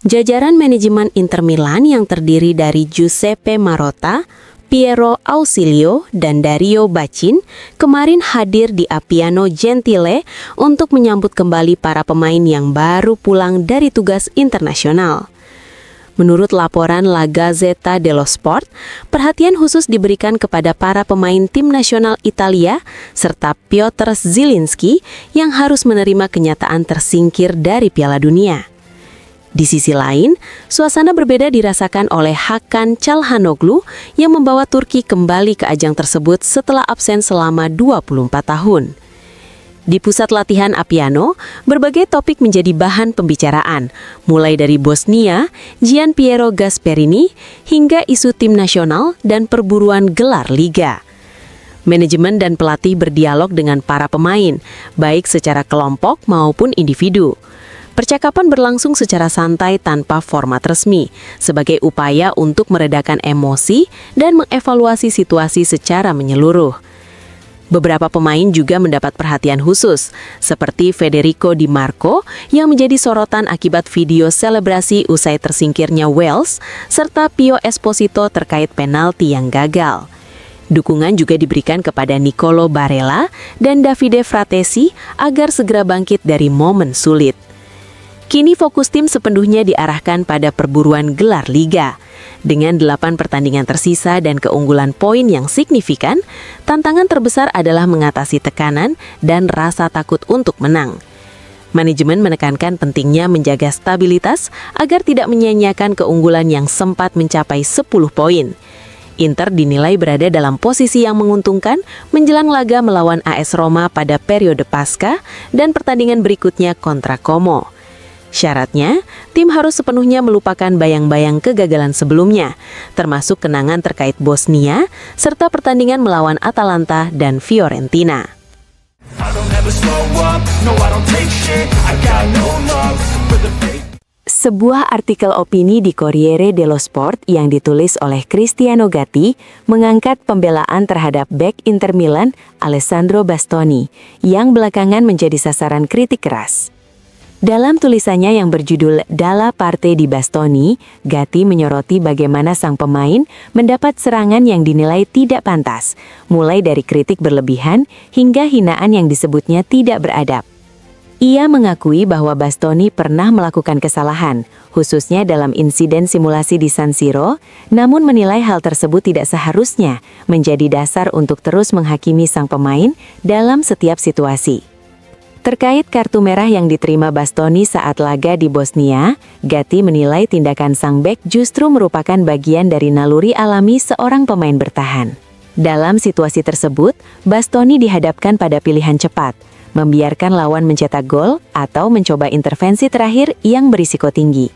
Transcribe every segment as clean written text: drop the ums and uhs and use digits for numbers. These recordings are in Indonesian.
Jajaran manajemen Inter Milan yang terdiri dari Giuseppe Marotta, Piero Ausilio, dan Dario Bacin kemarin hadir di Appiano Gentile untuk menyambut kembali para pemain yang baru pulang dari tugas internasional. Menurut laporan La Gazzetta dello Sport, perhatian khusus diberikan kepada para pemain tim nasional Italia serta Piotr Zielinski yang harus menerima kenyataan tersingkir dari Piala Dunia. Di sisi lain, suasana berbeda dirasakan oleh Hakan Çalhanoğlu yang membawa Turki kembali ke ajang tersebut setelah absen selama 24 tahun. Di pusat latihan Appiano, berbagai topik menjadi bahan pembicaraan, mulai dari Bosnia, Gian Piero Gasperini, hingga isu tim nasional dan perburuan gelar liga. Manajemen dan pelatih berdialog dengan para pemain, baik secara kelompok maupun individu. Percakapan berlangsung secara santai tanpa format resmi, sebagai upaya untuk meredakan emosi dan mengevaluasi situasi secara menyeluruh. Beberapa pemain juga mendapat perhatian khusus, seperti Federico Di Marco yang menjadi sorotan akibat video selebrasi usai tersingkirnya Wales, serta Pio Esposito terkait penalti yang gagal. Dukungan juga diberikan kepada Nicolo Barella dan Davide Fratesi agar segera bangkit dari momen sulit. Kini fokus tim sepenuhnya diarahkan pada perburuan gelar liga. Dengan 8 pertandingan tersisa dan keunggulan poin yang signifikan, tantangan terbesar adalah mengatasi tekanan dan rasa takut untuk menang. Manajemen menekankan pentingnya menjaga stabilitas agar tidak menyia-nyiakan keunggulan yang sempat mencapai 10 poin. Inter dinilai berada dalam posisi yang menguntungkan menjelang laga melawan AS Roma pada periode Pasca dan pertandingan berikutnya kontra Como. Syaratnya, tim harus sepenuhnya melupakan bayang-bayang kegagalan sebelumnya, termasuk kenangan terkait Bosnia, serta pertandingan melawan Atalanta dan Fiorentina. Sebuah artikel opini di Corriere dello Sport yang ditulis oleh Cristiano Gatti mengangkat pembelaan terhadap bek Inter Milan, Alessandro Bastoni, yang belakangan menjadi sasaran kritik keras. Dalam tulisannya yang berjudul Dalla Parte di Bastoni, Gatti menyoroti bagaimana sang pemain mendapat serangan yang dinilai tidak pantas, mulai dari kritik berlebihan hingga hinaan yang disebutnya tidak beradab. Ia mengakui bahwa Bastoni pernah melakukan kesalahan, khususnya dalam insiden simulasi di San Siro, namun menilai hal tersebut tidak seharusnya menjadi dasar untuk terus menghakimi sang pemain dalam setiap situasi. Terkait kartu merah yang diterima Bastoni saat laga di Bosnia, Gatti menilai tindakan sang bek justru merupakan bagian dari naluri alami seorang pemain bertahan. Dalam situasi tersebut, Bastoni dihadapkan pada pilihan cepat, membiarkan lawan mencetak gol atau mencoba intervensi terakhir yang berisiko tinggi.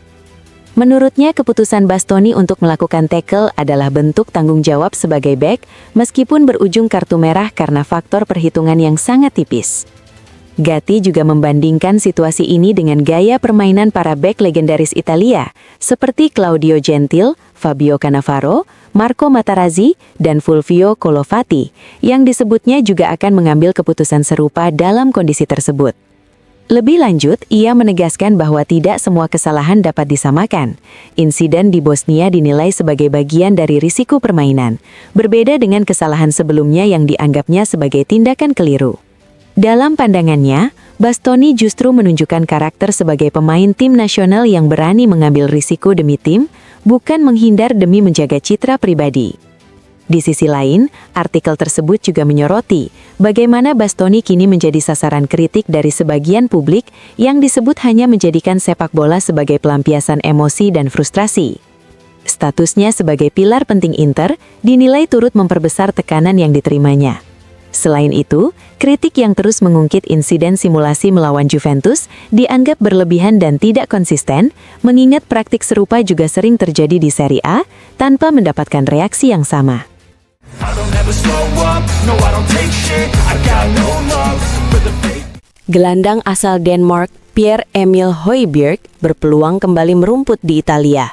Menurutnya, keputusan Bastoni untuk melakukan tackle adalah bentuk tanggung jawab sebagai bek, meskipun berujung kartu merah karena faktor perhitungan yang sangat tipis. Gatti juga membandingkan situasi ini dengan gaya permainan para bek legendaris Italia, seperti Claudio Gentile, Fabio Cannavaro, Marco Materazzi, dan Fulvio Colovati, yang disebutnya juga akan mengambil keputusan serupa dalam kondisi tersebut. Lebih lanjut, ia menegaskan bahwa tidak semua kesalahan dapat disamakan. Insiden di Bosnia dinilai sebagai bagian dari risiko permainan, berbeda dengan kesalahan sebelumnya yang dianggapnya sebagai tindakan keliru. Dalam pandangannya, Bastoni justru menunjukkan karakter sebagai pemain tim nasional yang berani mengambil risiko demi tim, bukan menghindar demi menjaga citra pribadi. Di sisi lain, artikel tersebut juga menyoroti bagaimana Bastoni kini menjadi sasaran kritik dari sebagian publik yang disebut hanya menjadikan sepak bola sebagai pelampiasan emosi dan frustrasi. Statusnya sebagai pilar penting Inter dinilai turut memperbesar tekanan yang diterimanya. Selain itu, kritik yang terus mengungkit insiden simulasi melawan Juventus dianggap berlebihan dan tidak konsisten, mengingat praktik serupa juga sering terjadi di Serie A tanpa mendapatkan reaksi yang sama. Gelandang asal Denmark Pierre-Emil Højbjerg berpeluang kembali merumput di Italia.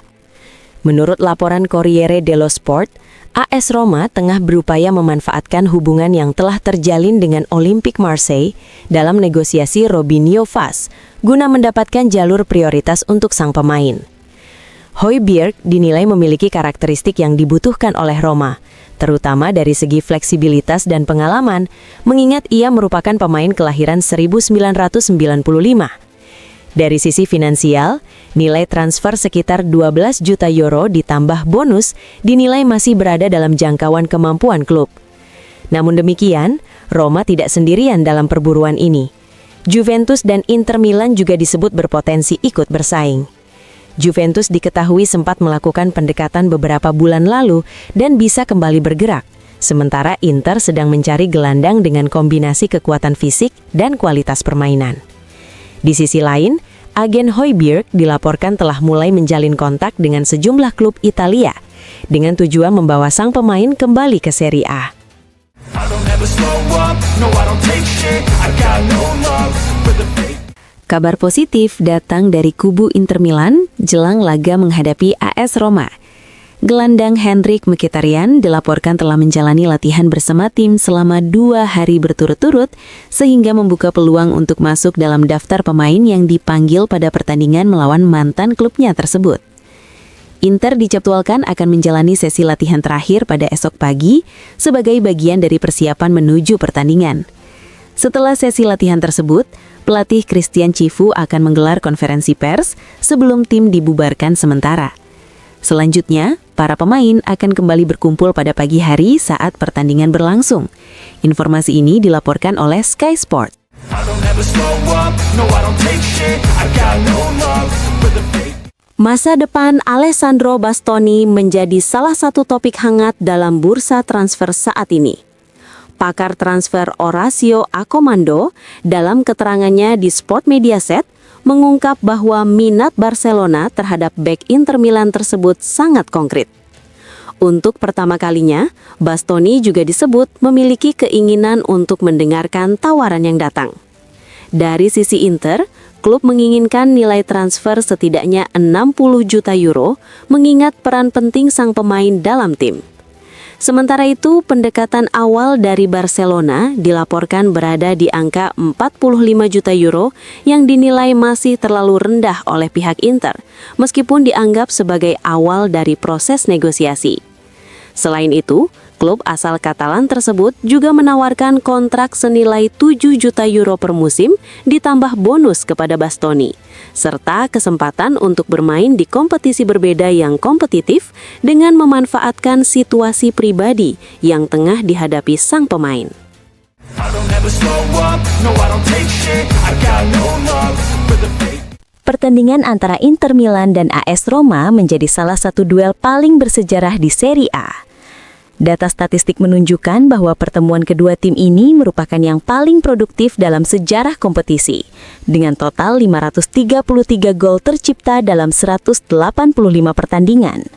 Menurut laporan Corriere dello Sport, AS Roma tengah berupaya memanfaatkan hubungan yang telah terjalin dengan Olympique Marseille dalam negosiasi Robinho Vaz guna mendapatkan jalur prioritas untuk sang pemain. Højbjerg dinilai memiliki karakteristik yang dibutuhkan oleh Roma, terutama dari segi fleksibilitas dan pengalaman, mengingat ia merupakan pemain kelahiran 1995. Dari sisi finansial, nilai transfer sekitar 12 juta euro ditambah bonus dinilai masih berada dalam jangkauan kemampuan klub. Namun demikian, Roma tidak sendirian dalam perburuan ini. Juventus dan Inter Milan juga disebut berpotensi ikut bersaing. Juventus diketahui sempat melakukan pendekatan beberapa bulan lalu dan bisa kembali bergerak, sementara Inter sedang mencari gelandang dengan kombinasi kekuatan fisik dan kualitas permainan. Di sisi lain, agen Højbjerg dilaporkan telah mulai menjalin kontak dengan sejumlah klub Italia dengan tujuan membawa sang pemain kembali ke Serie A. Kabar positif datang dari kubu Inter Milan jelang laga menghadapi AS Roma. Gelandang Henrikh Mkhitaryan dilaporkan telah menjalani latihan bersama tim selama 2 hari berturut-turut sehingga membuka peluang untuk masuk dalam daftar pemain yang dipanggil pada pertandingan melawan mantan klubnya tersebut. Inter dijadwalkan akan menjalani sesi latihan terakhir pada esok pagi sebagai bagian dari persiapan menuju pertandingan. Setelah sesi latihan tersebut, pelatih Christian Cifu akan menggelar konferensi pers sebelum tim dibubarkan sementara. Selanjutnya, para pemain akan kembali berkumpul pada pagi hari saat pertandingan berlangsung. Informasi ini dilaporkan oleh Sky Sport. Masa depan Alessandro Bastoni menjadi salah satu topik hangat dalam bursa transfer saat ini. Pakar transfer Orazio Accomando dalam keterangannya di Sport Mediaset mengungkap bahwa minat Barcelona terhadap bek Inter Milan tersebut sangat konkret. Untuk pertama kalinya, Bastoni juga disebut memiliki keinginan untuk mendengarkan tawaran yang datang. Dari sisi Inter, klub menginginkan nilai transfer setidaknya 60 juta euro, mengingat peran penting sang pemain dalam tim. Sementara itu, pendekatan awal dari Barcelona dilaporkan berada di angka 45 juta euro yang dinilai masih terlalu rendah oleh pihak Inter, meskipun dianggap sebagai awal dari proses negosiasi. Selain itu, klub asal Katalan tersebut juga menawarkan kontrak senilai 7 juta euro per musim ditambah bonus kepada Bastoni, serta kesempatan untuk bermain di kompetisi berbeda yang kompetitif dengan memanfaatkan situasi pribadi yang tengah dihadapi sang pemain. Pertandingan antara Inter Milan dan AS Roma menjadi salah satu duel paling bersejarah di Serie A. Data statistik menunjukkan bahwa pertemuan kedua tim ini merupakan yang paling produktif dalam sejarah kompetisi, dengan total 533 gol tercipta dalam 185 pertandingan.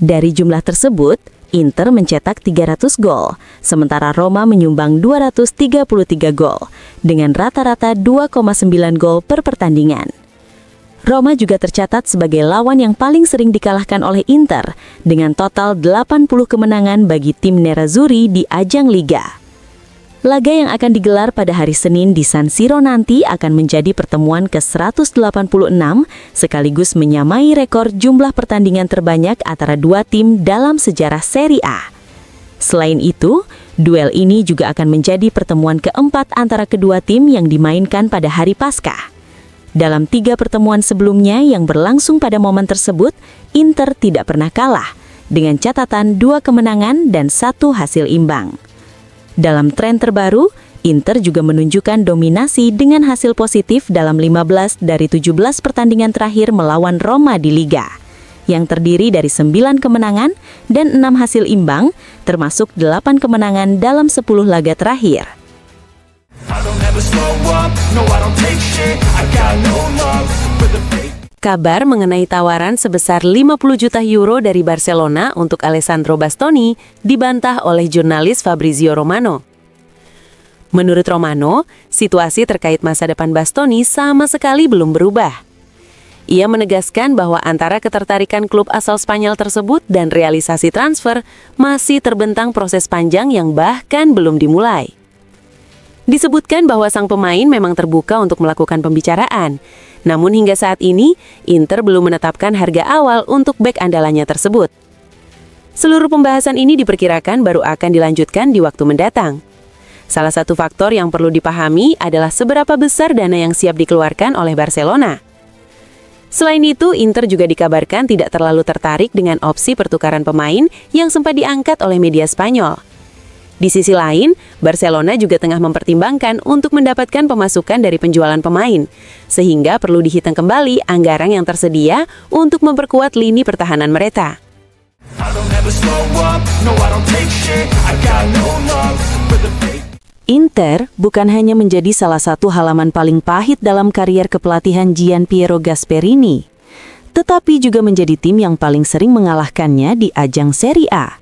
Dari jumlah tersebut, Inter mencetak 300 gol, sementara Roma menyumbang 233 gol, dengan rata-rata 2,9 gol per pertandingan. Roma juga tercatat sebagai lawan yang paling sering dikalahkan oleh Inter, dengan total 80 kemenangan bagi tim Nerazzurri di ajang Liga. Laga yang akan digelar pada hari Senin di San Siro nanti akan menjadi pertemuan ke-186, sekaligus menyamai rekor jumlah pertandingan terbanyak antara dua tim dalam sejarah Serie A. Selain itu, duel ini juga akan menjadi pertemuan keempat antara kedua tim yang dimainkan pada hari Paskah. Dalam 3 pertemuan sebelumnya yang berlangsung pada momen tersebut, Inter tidak pernah kalah, dengan catatan 2 kemenangan dan 1 hasil imbang. Dalam tren terbaru, Inter juga menunjukkan dominasi dengan hasil positif dalam 15 dari 17 pertandingan terakhir melawan Roma di Liga, yang terdiri dari 9 kemenangan dan 6 hasil imbang, termasuk 8 kemenangan dalam 10 laga terakhir. Kabar mengenai tawaran sebesar 50 juta euro dari Barcelona untuk Alessandro Bastoni dibantah oleh jurnalis Fabrizio Romano. Menurut Romano, situasi terkait masa depan Bastoni sama sekali belum berubah. Ia menegaskan bahwa antara ketertarikan klub asal Spanyol tersebut dan realisasi transfer masih terbentang proses panjang yang bahkan belum dimulai. Disebutkan bahwa sang pemain memang terbuka untuk melakukan pembicaraan. Namun hingga saat ini, Inter belum menetapkan harga awal untuk bek andalannya tersebut. Seluruh pembahasan ini diperkirakan baru akan dilanjutkan di waktu mendatang. Salah satu faktor yang perlu dipahami adalah seberapa besar dana yang siap dikeluarkan oleh Barcelona. Selain itu, Inter juga dikabarkan tidak terlalu tertarik dengan opsi pertukaran pemain yang sempat diangkat oleh media Spanyol. Di sisi lain, Barcelona juga tengah mempertimbangkan untuk mendapatkan pemasukan dari penjualan pemain, sehingga perlu dihitung kembali anggaran yang tersedia untuk memperkuat lini pertahanan mereka. Inter bukan hanya menjadi salah satu halaman paling pahit dalam karier kepelatihan Gianpiero Gasperini, tetapi juga menjadi tim yang paling sering mengalahkannya di ajang Serie A.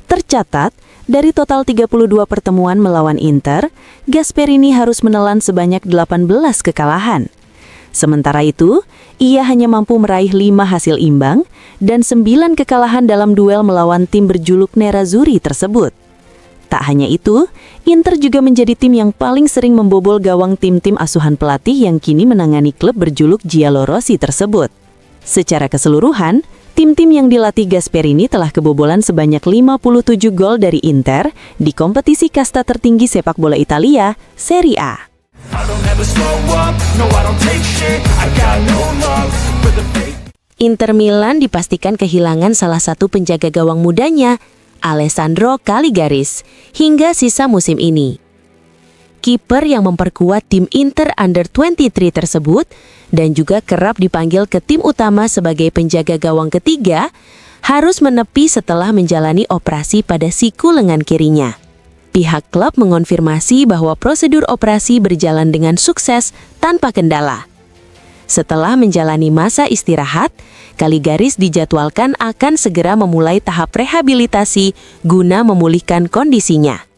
Tercatat, dari total 32 pertemuan melawan Inter, Gasperini harus menelan sebanyak 18 kekalahan. Sementara itu, ia hanya mampu meraih 5 hasil imbang dan 9 kekalahan dalam duel melawan tim berjuluk Nerazzurri tersebut. Tak hanya itu, Inter juga menjadi tim yang paling sering membobol gawang tim-tim asuhan pelatih yang kini menangani klub berjuluk Giallorossi tersebut. Secara keseluruhan, tim-tim yang dilatih Gasperini telah kebobolan sebanyak 57 gol dari Inter di kompetisi kasta tertinggi sepak bola Italia, Serie A. Inter Milan dipastikan kehilangan salah satu penjaga gawang mudanya, Alessandro Caligaris, hingga sisa musim ini. Kiper yang memperkuat tim Inter Under-23 tersebut dan juga kerap dipanggil ke tim utama sebagai penjaga gawang ketiga, harus menepi setelah menjalani operasi pada siku lengan kirinya. Pihak klub mengonfirmasi bahwa prosedur operasi berjalan dengan sukses tanpa kendala. Setelah menjalani masa istirahat, Caligaris dijadwalkan akan segera memulai tahap rehabilitasi guna memulihkan kondisinya.